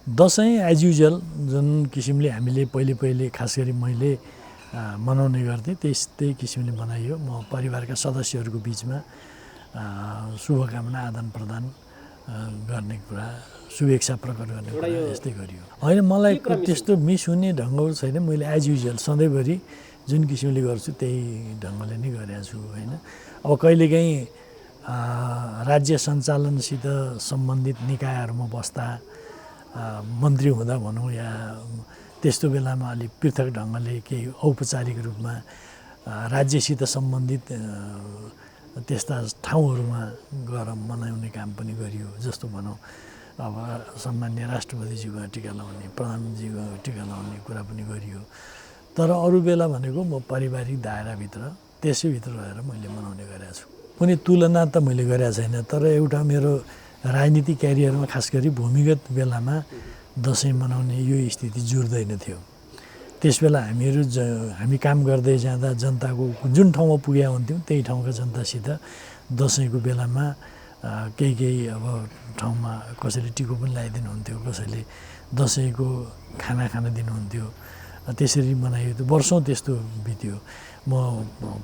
Dashain as usual जुन किसिमले हामीले पहिले खास गरी मैले मनाउने गर्थेँ त्यही किसिमले मनाइयो। म परिवारका सदस्यहरूको बिचमा शुभकामना आदान प्रदान गर्ने कुरा, शुभेच्छा प्रकट गर्ने कुरा यस्तै गरियो। होइन, मलाई त्यस्तो मिस हुने ढङ्गहरू छैन। मैले एज युजुअल सधैँभरि जुन किसिमले गर्छु त्यही ढङ्गले नै गरेको छु होइन। अब कहिलेकाहीँ राज्य सञ्चालनसित सम्बन्धित निकायहरूमा बस्दा मन्त्री हुँदा भनौँ या त्यस्तो बेलामा अलिक पृथक ढङ्गले केही औपचारिक रूपमा राज्यसित सम्बन्धित त्यस्ता ठाउँहरूमा गएर मनाउने काम पनि गरियो। जस्तो भनौँ अब सम्मान्य राष्ट्रपतिज्यूको टिका लगाउने, प्रधानमन्त्रीको टिका लगाउने कुरा पनि गरियो। तर अरू बेला भनेको म पारिवारिक दायराभित्र त्यसैभित्र रहेर मैले मनाउने गरेको छु। कुनै तुलना त मैले गरेको छैन। तर एउटा मेरो राजनीतिक क्यारियरमा खास गरी भूमिगत बेलामा दसैँ मनाउने यो स्थिति जुर्दैन थियो। त्यसबेला हामी काम गर्दै जाँदा जनताको जुन ठाउँमा पुगेका हुन्थ्यौँ त्यही ठाउँका जनतासित दसैँको बेलामा केही अब ठाउँमा कसैले टिको पनि लगाइदिनुहुन्थ्यो, कसैले दसैँको खाना खान दिनुहुन्थ्यो। त्यसरी मनाइयो। त वर्षौँ त्यस्तो बित्यो। म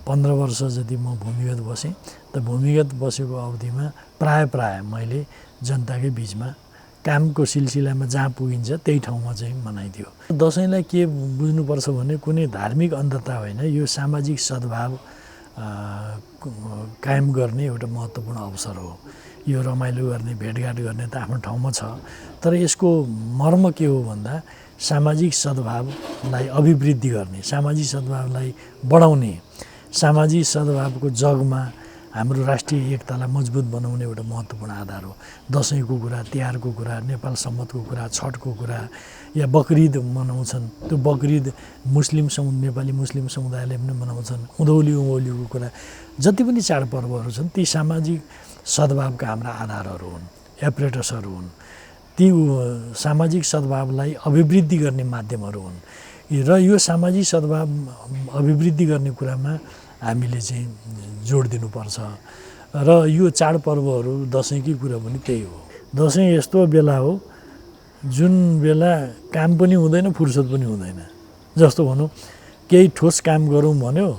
15 वर्ष जति म भूमिगत बसेँ। त भूमिगत बसेको अवधिमा प्राय मैले जनताकै बिचमा कामको सिलसिलामा जहाँ पुगिन्छ त्यही ठाउँमा चाहिँ मनाइदियो। दसैँलाई के बुझ्नुपर्छ भने कुनै धार्मिक अन्धता होइन, यो सामाजिक सद्भाव कायम गर्ने एउटा महत्त्वपूर्ण अवसर हो। यो रमाइलो गर्ने, भेटघाट गर्ने त आफ्नो ठाउँमा छ। तर यसको मर्म के हो भन्दा सामाजिक सद्भावलाई अभिवृद्धि गर्ने, सामाजिक सद्भावलाई बढाउने, सामाजिक सद्भावको जगमा हाम्रो राष्ट्रिय एकतालाई मजबुत बनाउने एउटा महत्त्वपूर्ण आधार हो। दसैँको कुरा, तिहारको कुरा, नेपाल सम्मतको कुरा, छठको कुरा या बकरिद मनाउँछन्। त्यो बकरिद नेपाली मुस्लिम समुदायले पनि मनाउँछन्। उँधौलीको कुरा, जति पनि चाडपर्वहरू छन् ती सामाजिक सद्भावका हाम्रा आधारहरू हुन्, एपरेटसहरू हुन्। ती सामाजिक सद्भावलाई अभिवृद्धि गर्ने माध्यमहरू हुन्। र यो सामाजिक सद्भाव अभिवृद्धि गर्ने कुरामा हामीले चाहिँ जोड दिनुपर्छ। र यो चाडपर्वहरू दसैँकै कुरा पनि त्यही हो। दसैँ यस्तो बेला हो जुन बेला काम पनि हुँदैन, फुर्सद पनि हुँदैन। जस्तो भनौँ केही ठोस काम गरौँ भन्यो,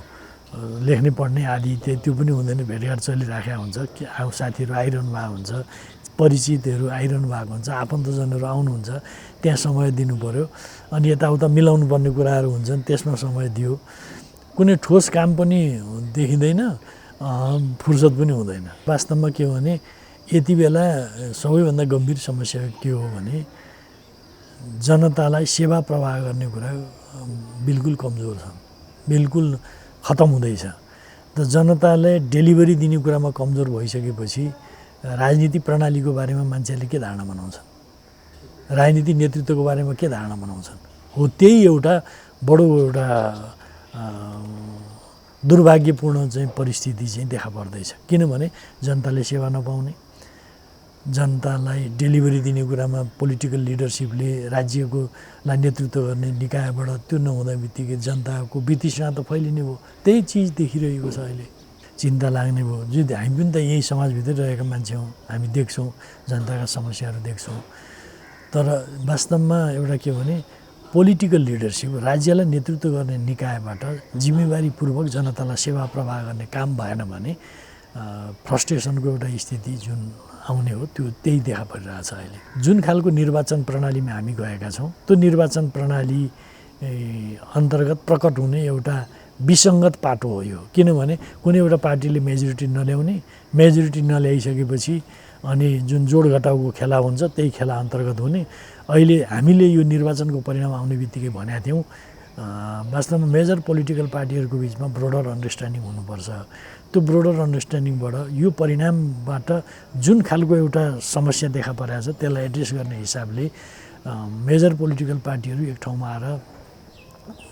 लेख्ने पढ्ने आदि त्यो पनि हुँदैन। भेटघाट चलिराखेको हुन्छ, साथीहरू आइरहनु भएको हुन्छ, परिचितहरू आइरहनु भएको हुन्छ, आफन्तजनहरू आउनुहुन्छ, त्यहाँ समय दिनु पऱ्यो। अनि यताउता मिलाउनु पर्ने कुराहरू हुन्छन्, त्यसमा समय दियो। कुनै ठोस काम पनि देखिँदैन, फुर्सद पनि हुँदैन। वास्तवमा के हो भने यति बेला सबैभन्दा गम्भीर समस्या के हो भने जनतालाई सेवा प्रवाह गर्ने कुरा बिल्कुल कमजोर छ, बिल्कुल खतम हुँदैछ। त जनतालाई डेलिभरी दिने कुरामा कमजोर भइसकेपछि राजनीति प्रणालीको बारेमा मान्छेले के धारणा बनाउँछन्, राजनीति नेतृत्वको बारेमा के धारणा बनाउँछन्। हो त्यही एउटा बडो एउटा दुर्भाग्यपूर्ण चाहिँ परिस्थिति चाहिँ देखा पर्दैछ। किनभने जनताले सेवा नपाउने, जनतालाई डेलिभरी दिने कुरामा पोलिटिकल लिडरसिपले राज्यकोलाई नेतृत्व गर्ने निकायबाट त्यो नहुँदा बित्तिकै जनताको वितृष्णा त फैलिने भयो। त्यही चिज देखिरहेको छ अहिले। चिन्ता लाग्ने भयो। जो हामी पनि त यही समाजभित्रै रहेका मान्छे हौँ, हामी देख्छौँ, जनताका समस्याहरू देख्छौँ। तर वास्तवमा एउटा के भने पोलिटिकल लिडरसिप, राज्यलाई नेतृत्व गर्ने निकायबाट जिम्मेवारीपूर्वक जनतालाई सेवा प्रवाह गर्ने काम भएन भने फ्रस्ट्रेसनको एउटा स्थिति जुन आउने हो त्यही देखा परिरहेछ अहिले। जुन खालको निर्वाचन प्रणालीमा हामी गएका छौँ त्यो निर्वाचन प्रणाली अन्तर्गत प्रकट हुने एउटा विसङ्गत पाटो हो यो। किनभने कुनै एउटा पार्टीले मेजोरिटी नल्याउने, मेजोरिटी नल्याइसकेपछि अनि जुन जोडघटाउको खेला हुन्छ त्यही खेला अन्तर्गत हुने। अहिले हामीले यो निर्वाचनको परिणाम आउने बित्तिकै भनेका थियौँ वास्तवमा मेजर पोलिटिकल पार्टीहरूको बिचमा ब्रोडर अन्डरस्ट्यान्डिङ हुनुपर्छ। त्यो ब्रोडर अन्डरस्ट्यान्डिङबाट यो परिणामबाट जुन खालको एउटा समस्या देखा परेको छ त्यसलाई एड्रेस गर्ने हिसाबले मेजर पोलिटिकल पार्टीहरू एक ठाउँमा आएर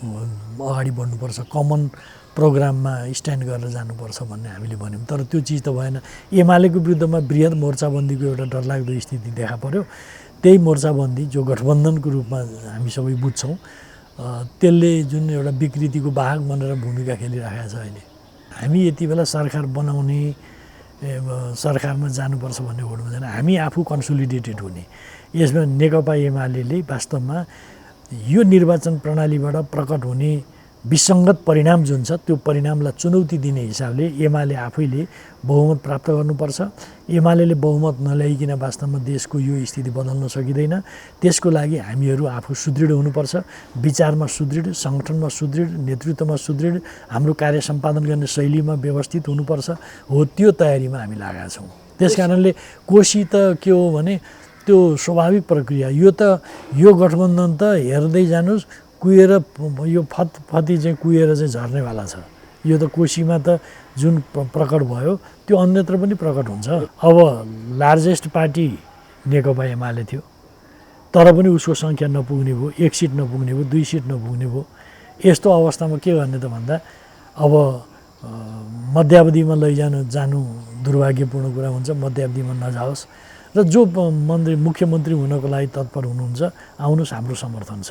अगाडि बढ्नुपर्छ, कमन प्रोग्राममा स्ट्यान्ड गरेर जानुपर्छ भन्ने हामीले भन्यौँ। तर त्यो चिज त भएन। एमालेको विरुद्धमा बृहत मोर्चाबन्दीको एउटा डरलाग्दो स्थिति देखा पर्यो। त्यही मोर्चाबन्दी जो गठबन्धनको रूपमा हामी सबै बुझ्छौँ, त्यसले जुन एउटा विकृतिको वाहक बनेर भूमिका खेलिरहेको छ अहिले। हामी यति बेला सरकार बनाउने, सरकारमा जानुपर्छ भन्ने होडमा छैन। हामी आफू कन्सोलिडेटेड हुने, यसमा नेकपा एमाले वास्तवमा यो निर्वाचन प्रणालीबाट प्रकट हुने विसङ्गत परिणाम जुन छ त्यो परिणामलाई चुनौती दिने हिसाबले एमाले आफैले बहुमत प्राप्त गर्नुपर्छ। एमाले बहुमत नल्याइकन वास्तवमा देशको यो स्थिति बदल्न सकिँदैन। त्यसको लागि हामीहरू आफू सुदृढ हुनुपर्छ, विचारमा सुदृढ, सङ्गठनमा सुदृढ, नेतृत्वमा सुदृढ, हाम्रो कार्य सम्पादन गर्ने शैलीमा व्यवस्थित हुनुपर्छ। हो त्यो तयारीमा हामी लागेका छौँ। त्यस कारणले कोशी त के हो भने त्यो स्वाभाविक प्रक्रिया। यो गठबन्धन त हेर्दै जानुहोस् कुहिएर यो फतफती चाहिँ कुहिएर चाहिँ झर्नेवाला छ। यो त कोशीमा त जुन प्रकट भयो त्यो अन्यत्र पनि प्रकट हुन्छ। अब लार्जेस्ट पार्टी नेकपा एमाले थियो, तर पनि उसको सङ्ख्या नपुग्ने भयो, 1 सिट नपुग्ने भयो, 2 सिट नपुग्ने भयो। यस्तो अवस्थामा के गर्ने त भन्दा अब मध्यावधिमा जानु दुर्भाग्यपूर्ण कुरा हुन्छ। मध्यावधिमा नजाओस् र जो मुख्यमन्त्री हुनको लागि तत्पर हुनुहुन्छ आउनुहोस्, हाम्रो समर्थन छ।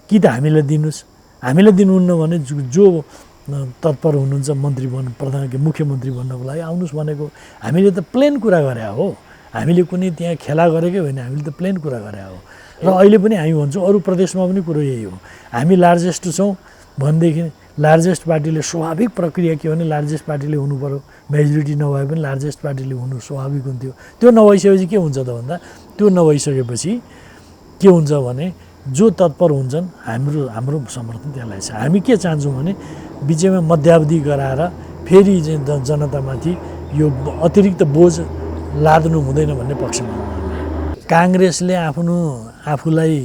कि त हामीलाई दिनुहोस्, हामीलाई दिनुहुन्न भने जो तत्पर हुनुहुन्छ मुख्यमन्त्री बन्नको लागि आउनुहोस् भनेको। हामीले त प्लेन कुरा गरे हो, हामीले कुनै त्यहाँ खेला गरेकै होइन, हामीले त प्लेन कुरा गरे हो। र अहिले पनि हामी भन्छौँ अरू प्रदेशमा पनि कुरो यही हो। हामी लार्जेस्ट छौँ भनेदेखि लार्जेस्ट पार्टीले स्वाभाविक प्रक्रिया के हो भने लार्जेस्ट पार्टीले हुनु पर्यो। मेजोरिटी नभए पनि लार्जेस्ट पार्टीले हुनु स्वाभाविक हुन्थ्यो। त्यो नभइसकेपछि के हुन्छ त भन्दा त्यो नभइसकेपछि के हुन्छ भने जो तत्पर हुन्छन् हाम्रो समर्थन त्यसलाई छ। हामी के चाहन्छौँ भने बिचमा मध्यावधि गराएर फेरि चाहिँ जनतामाथि यो अतिरिक्त बोझ लाद्नु हुँदैन भन्ने पक्षमा हो। काङ्ग्रेसले आफूलाई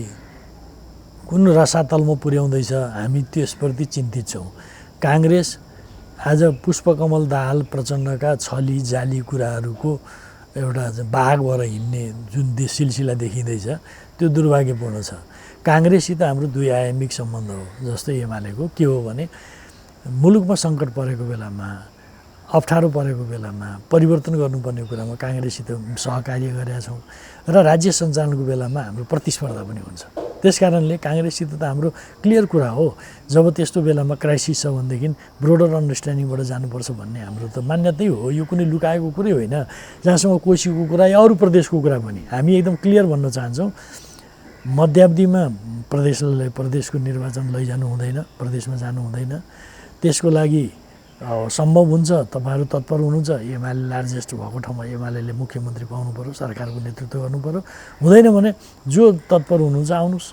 कुन रसातलमा पुर्याउँदैछ हामी त्यसप्रति चिन्तित छौँ। काङ्ग्रेस आज पुष्पकमल दाहाल प्रचण्डका छली जाली कुराहरूको एउटा भाग भएर हिँड्ने जुन सिलसिला देखिँदैछ त्यो दुर्भाग्यपूर्ण छ। काङ्ग्रेससित हाम्रो दुई आयामिक सम्बन्ध हो। जस्तै एमालेको के हो भने मुलुकमा सङ्कट परेको बेलामा, अप्ठ्यारो परेको बेलामा, परिवर्तन गर्नुपर्ने कुरामा काङ्ग्रेससित सहकार्य गरेका छौँ र राज्य सञ्चालनको बेलामा हाम्रो प्रतिस्पर्धा पनि हुन्छ। त्यस कारणले काङ्ग्रेससित त हाम्रो क्लियर कुरा हो। जब त्यस्तो बेलामा क्राइसिस छ भनेदेखि ब्रोडर अन्डरस्ट्यान्डिङबाट जानुपर्छ भन्ने हाम्रो त मान्यतै हो। यो कुनै लुकाएको कुरै होइन। जहाँसम्म कोशीको कुरा या अरू प्रदेशको कुरा पनि हामी एकदम क्लियर भन्न चाहन्छौँ। मध्यावधिमा प्रदेशको निर्वाचन लैजानु हुँदैन, प्रदेशमा जानु हुँदैन। त्यसको लागि सम्भव हुन्छ तपाईँहरू तत्पर हुनुहुन्छ, एमाले लार्जेस्ट भएको ठाउँमा एमाले मुख्यमन्त्री पाउनु पऱ्यो, सरकारको नेतृत्व गर्नु पऱ्यो। हुँदैन भने जो तत्पर हुनुहुन्छ आउनुहोस्,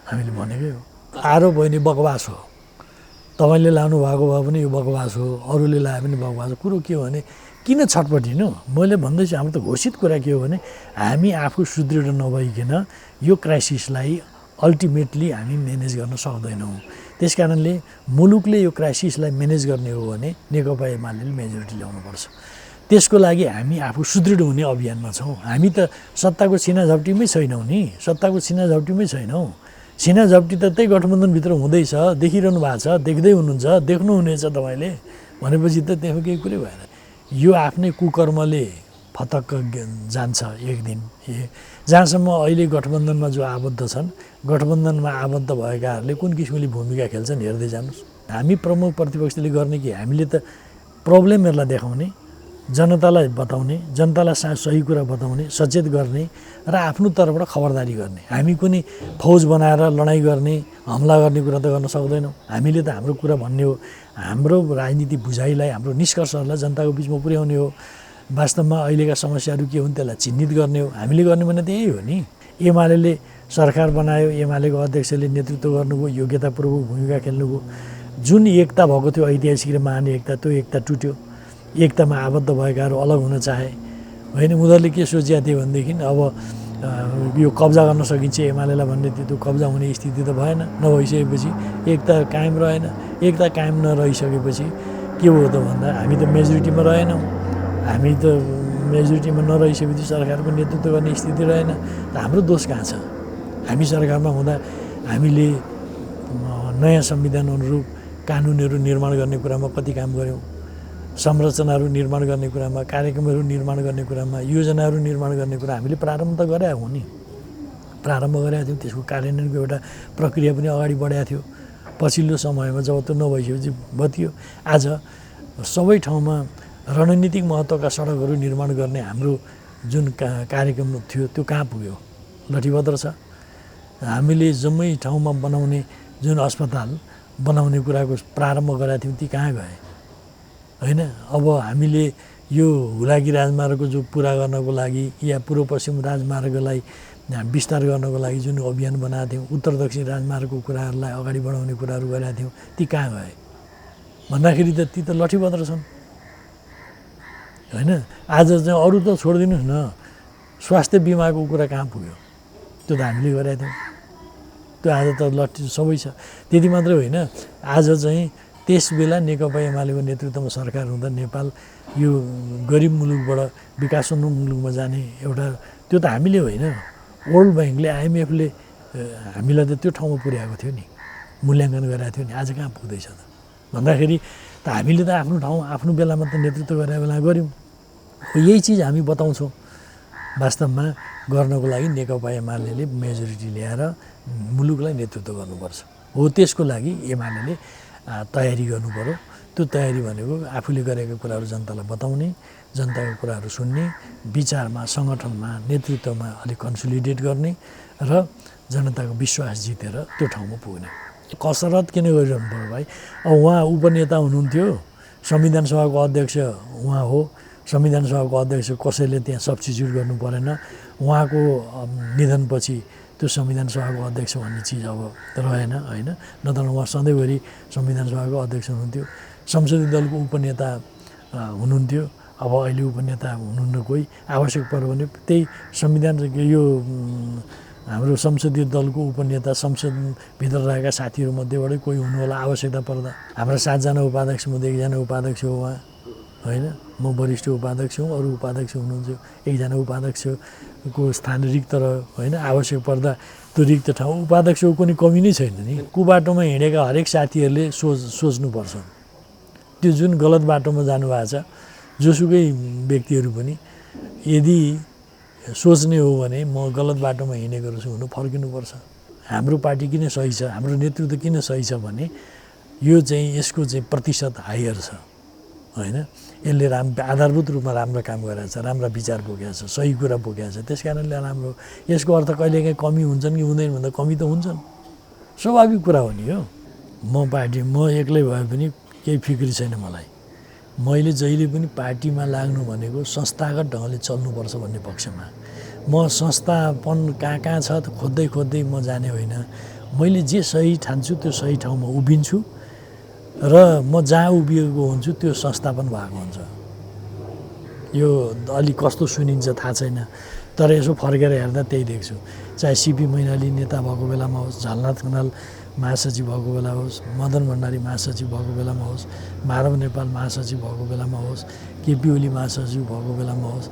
हामीले भनेकै हो। आरोप होइन, बकवास हो। तपाईँले लानु भएको भए पनि यो बकवास हो, अरूले लाए पनि बकवास हो। कुरो के हो भने किन छटपटिनु? मैले भन्दैछु हाम्रो त घोषित कुरा के हो भने हामी आफू सुदृढ नभइकन यो क्राइसिसलाई अल्टिमेटली हामी म्यानेज गर्न सक्दैनौँ। त्यस कारणले मुलुकले यो क्राइसिसलाई म्यानेज गर्ने हो भने नेकपा एमाले मेजोरिटी ल्याउनुपर्छ। त्यसको लागि हामी आफू सुदृढ हुने अभियानमा छौँ। हामी त सत्ताको छिनाझप्टीमै छैनौँ नि, सत्ताको छिनाझप्टीमै छैनौँ। छिनाझप्टी त त्यही गठबन्धनभित्र हुँदैछ, देखिरहनु भएको छ, देख्दै हुनुहुन्छ, देख्नुहुनेछ तपाईँले। भनेपछि त त्यहाँ केही कुरै भएन। यो आफ्नै कुकर्मले फतक्क जान्छ एक दिन। जहाँसम्म अहिले गठबन्धनमा जो आबद्ध छन्, गठबन्धनमा आबद्ध भएकाहरूले कुन किसिमले भूमिका खेल्छन् हेर्दै जानुहोस्। हामी प्रमुख प्रतिपक्षले गर्ने कि हामीले त प्रब्लमहरूलाई देखाउने, जनतालाई बताउने, जनतालाई सही कुरा बताउने, सचेत गर्ने र आफ्नो तर्फबाट खबरदारी गर्ने। हामी कुनै फौज बनाएर लडाइँ गर्ने, हमला गर्ने कुरा त गर्न सक्दैनौँ। हामीले त हाम्रो कुरा भन्ने हो, हाम्रो राजनीति बुझाइलाई, हाम्रो निष्कर्षहरूलाई जनताको बिचमा पुर्याउने हो। वास्तवमा अहिलेका समस्याहरू के हुन् त्यसलाई चिन्हित गर्ने हो। हामीले गर्ने भने त यही हो नि। एमाले सरकार बनायो, एमालेको अध्यक्षले नेतृत्व गर्नुभयो, योग्यतापूर्वक भूमिका खेल्नुभयो। जुन एकता भएको थियो ऐतिहासिक र महान एकता, त्यो एकता टुट्यो। एकतामा आबद्ध भएकाहरू अलग हुन चाहे होइन। उनीहरूले के सोचेका थिए भनेदेखि अब यो कब्जा गर्न सकिन्छ एमालेलाई भन्ने थियो। त्यो कब्जा हुने स्थिति त भएन। नभइसकेपछि एकता कायम रहेन। एकता कायम नरहिसकेपछि के हो त भन्दा हामी त मेजोरिटीमा रहेनौँ। हामी त मेजोरिटीमा नरहिसकेपछि सरकारको नेतृत्व गर्ने स्थिति रहेन। त हाम्रो दोष कहाँ छ? हामी सरकारमा हुँदा हामीले नयाँ संविधान अनुरूप कानुनहरू निर्माण गर्ने कुरामा कति काम गऱ्यौँ? संरचनाहरू निर्माण गर्ने कुरामा, कार्यक्रमहरू निर्माण गर्ने कुरामा, योजनाहरू निर्माण गर्ने कुरा हामीले प्रारम्भ त गरे हो नि। प्रारम्भ गरेका थियौँ। त्यसको कार्यान्वयनको एउटा प्रक्रिया पनि अगाडि बढाएको थियो। पछिल्लो समयमा जब त्यो नभइसकेपछि बतियो। आज सबै ठाउँमा रणनीतिक महत्त्वका सडकहरू निर्माण गर्ने हाम्रो जुन कार्यक्रम थियो त्यो कहाँ पुग्यो? लठीभद्र छ। हामीले जम्मै ठाउँमा बनाउने जुन अस्पताल बनाउने कुराको प्रारम्भ गरेका थियौँ ती कहाँ गए? होइन, अब हामीले यो हुलाकी राजमार्गको जो पुरा गर्नको लागि या पूर्व पश्चिम राजमार्गलाई विस्तार गर्नको लागि जुन अभियान बनाएको थियौँ, उत्तर दक्षिण राजमार्गको कुराहरूलाई अगाडि बढाउने कुराहरू गरेका थियौँ, ती कहाँ गए भन्दाखेरि त ती त लठीभद्र छन्। होइन, आज चाहिँ अरू त छोडिदिनुहोस् न, स्वास्थ्य बिमाको कुरा कहाँ पुग्यो? त्यो त हामीले गरेका थियौँ। त्यो आज त लट्ठी सबै छ। त्यति मात्रै होइन, आज चाहिँ त्यस बेला नेकपा एमालेको नेतृत्वमा सरकार हुँदा नेपाल यो गरिब मुलुकबाट विकासोन्मुख मुलुकमा जाने एउटा त्यो त हामीले होइन, वर्ल्ड ब्याङ्कले आइएमएफले हामीलाई त त्यो ठाउँमा पुर्याएको थियो नि, मूल्याङ्कन गरेको थियो नि। आज कहाँ पुग्दैछ त भन्दाखेरि त हामीले त आफ्नो ठाउँ आफ्नो बेलामा त नेतृत्व गरेको बेला गऱ्यौँ। यही चिज हामी बताउँछौँ। वास्तवमा गर्नको लागि नेकपा एमाले मेजोरिटी ल्याएर मुलुकलाई नेतृत्व गर्नुपर्छ। हो, त्यसको लागि एमाले तयारी गर्नु पर्यो। त्यो तयारी भनेको आफूले गरेका कुराहरू जनतालाई बताउने, जनताको कुराहरू सुन्ने, विचारमा, सङ्गठनमा, नेतृत्वमा अलिक कन्सोलिडेट गर्ने र जनताको विश्वास जितेर त्यो ठाउँमा पुग्ने। कसरत किन गरिरहनु पर्यो भाइ? अब उहाँ उपनेता हुनुहुन्थ्यो, संविधान सभाको अध्यक्ष उहाँ हो, संविधान सभाको अध्यक्ष कसैले त्यहाँ सब्स्टिच्युट गर्नु परेन। उहाँको निधनपछि त्यो संविधान सभाको अध्यक्ष भन्ने चिज अब रहेन, होइन, नत्र उहाँ सधैँभरि संविधान सभाको अध्यक्ष हुनुहुन्थ्यो। संसदीय दलको उपनेता हुनुहुन्थ्यो, अब अहिले उपनेता हुनुहुन्न कोही, आवश्यक पर्यो भने त्यही संविधान यो हाम्रो संसदीय दलको उपनेता संसदभित्र रहेका साथीहरूमध्येबाटै कोही हुनु होला आवश्यकता पर्दा। हाम्रा 7 जना उपाध्यक्षमध्ये 1 जना उपाध्यक्ष हो उहाँ, होइन, म वरिष्ठ उपाध्यक्ष हुँ, अरू उपाध्यक्ष हुनुहुन्छ, 1 जना उपाध्यक्षको स्थान रिक्त रह्यो, होइन, आवश्यक पर्दा त्यो रिक्त ठाउँ उपाध्यक्षको कुनै कमी नै छैन नि। कुबाटोमा हिँडेका हरेक साथीहरूले सोच्नुपर्छ, त्यो जुन गलत बाटोमा जानुभएको छ जोसुकै व्यक्तिहरू पनि यदि सोच्ने हो भने म गलत बाटोमा हिँडेको रहेछु हुनु फर्किनुपर्छ। हाम्रो पार्टी किन सही छ, हाम्रो नेतृत्व किन सही छ भने यो चाहिँ यसको चाहिँ प्रतिशत हायर छ, होइन, यसले आधारभूत रूपमा राम्रो काम गरेको छ, राम्रा विचार बोकेको छ, सही कुरा बोकेको छ, त्यस कारणले राम्रो। यसको अर्थ कहिलेकाहीँ कमी हुन्छन् कि हुँदैन भन्दा कमी त हुन्छन्, स्वाभाविक कुरा हो नि। हो, म एक्लै भए पनि केही फिक्री छैन मलाई। मैले जहिले पनि पार्टीमा लाग्नु भनेको संस्थागत ढङ्गले चल्नुपर्छ भन्ने पक्षमा। म संस्थापन कहाँ छ त खोज्दै म जाने होइन। मैले जे सही ठान्छु त्यो सही ठाउँमा उभिन्छु र म जहाँ उभिएको हुन्छु त्यो संस्थापन भएको हुन्छ। यो अलि कस्तो सुनिन्छ थाहा छैन, तर यसो फर्केर हेर्दा त्यही देख्छु। चाहे सिपी मैनाली नेता भएको बेलामा होस्, झलनाथ खनाल महासचिव भएको बेला होस्, मदन भण्डारी महासचिव भएको बेलामा होस्, माधव नेपाल महासचिव भएको बेलामा होस्, केपी ओली महासचिव भएको बेलामा होस्,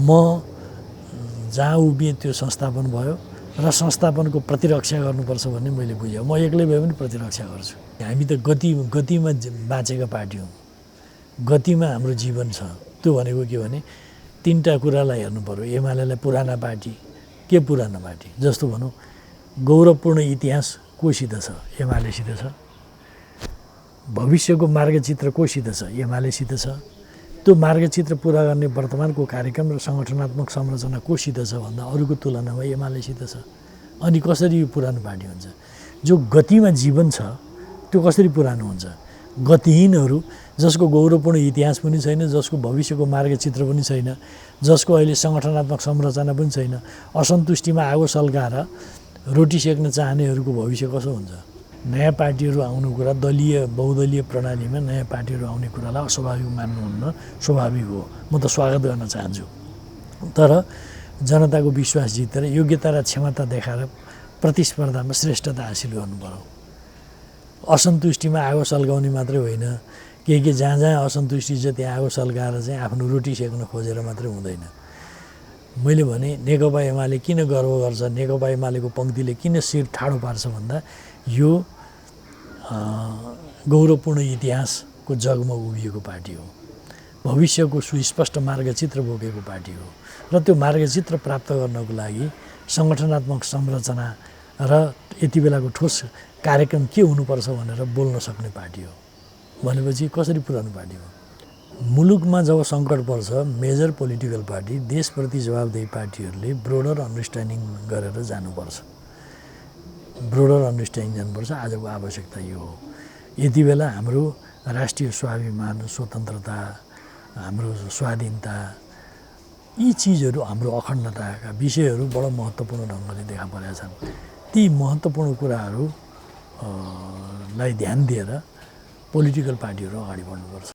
म जहाँ उभिएँ त्यो संस्थापन भयो र संस्थापनको प्रतिरक्षा गर्नुपर्छ भन्ने मैले बुझेँ। म एक्लै भए पनि प्रतिरक्षा गर्छु। हामी त गतिमा बाँचेका पार्टी हौँ, गतिमा हाम्रो जीवन छ। त्यो भनेको के भने 3टा कुरालाई हेर्नु पर्यो। एमालेलाई पुराना पार्टी, के पुराना पार्टी जस्तो भनौँ, गौरवपूर्ण इतिहास कोसित छ, एमालेसित छ। भविष्यको मार्गचित्र कोसित छ, एमालेसित छ। त्यो मार्गचित्र पुरा गर्ने वर्तमानको कार्यक्रम र सङ्गठनात्मक संरचना कोसित छ भन्दा अरूको तुलनामा एमालेसित छ। अनि कसरी यो पुरानो पार्टी हुन्छ? जो गतिमा जीवन छ त्यो कसरी पुरानो हुन्छ? गतिहीनहरू जसको गौरवपूर्ण इतिहास पनि छैन, जसको भविष्यको मार्गचित्र पनि छैन, जसको अहिले सङ्गठनात्मक संरचना पनि छैन, असन्तुष्टिमा आगो सल्काएर रोटी सेक्न चाहनेहरूको भविष्य कसो हुन्छ? नयाँ पार्टीहरू आउनु कुरा बहुदलीय प्रणालीमा नयाँ पार्टीहरू आउने कुरालाई अस्वाभाविक मान्नुहुन्न, स्वाभाविक हो। म त स्वागत गर्न चाहन्छु। तर जनताको विश्वास जितेर योग्यता र क्षमता देखाएर प्रतिस्पर्धामा श्रेष्ठता हासिल गर्नु पर्यो। असन्तुष्टिमा आगो सल्काउने मात्रै होइन, के जहाँ असन्तुष्टि छ त्यहाँ आगो सल्काएर चाहिँ आफ्नो रोटी सेक्न खोजेर मात्रै हुँदैन। मैले भने नेकपा एमाले किन गर्व गर्छ, नेकपा एमालेको पङ्क्तिले किन शिर ठाडो पार्छ भन्दा यो गौरवपूर्ण इतिहासको जगमा उभिएको पार्टी हो, भविष्यको सुस्पष्ट मार्गचित्र बोकेको पार्टी हो र त्यो मार्गचित्र प्राप्त गर्नको लागि सङ्गठनात्मक संरचना र यति बेलाको ठोस कार्यक्रम के हुनुपर्छ भनेर बोल्न सक्ने पार्टी हो। भनेपछि कसरी पुरानो पार्टी हो? मुलुकमा जब सङ्कट पर्छ मेजर पोलिटिकल पार्टी देशप्रति जवाबदेही पार्टीहरूले ब्रोडर अन्डरस्ट्यान्डिङ गरेर जानुपर्छ ब्रोडर अन्डरस्ट्यान्डिङ जानुपर्छ आजको आवश्यकता यो हो यति बेला हाम्रो राष्ट्रिय स्वाभिमान स्वतन्त्रता हाम्रो स्वाधीनता यी चिजहरू हाम्रो अखण्डताका विषयहरू बडो महत्त्वपूर्ण ढङ्गले देखा परेका छन् ती महत्त्वपूर्ण कुराहरू लाई ध्यान दिएर पोलिटिकल पार्टीहरू अगाडि बढ्नुपर्छ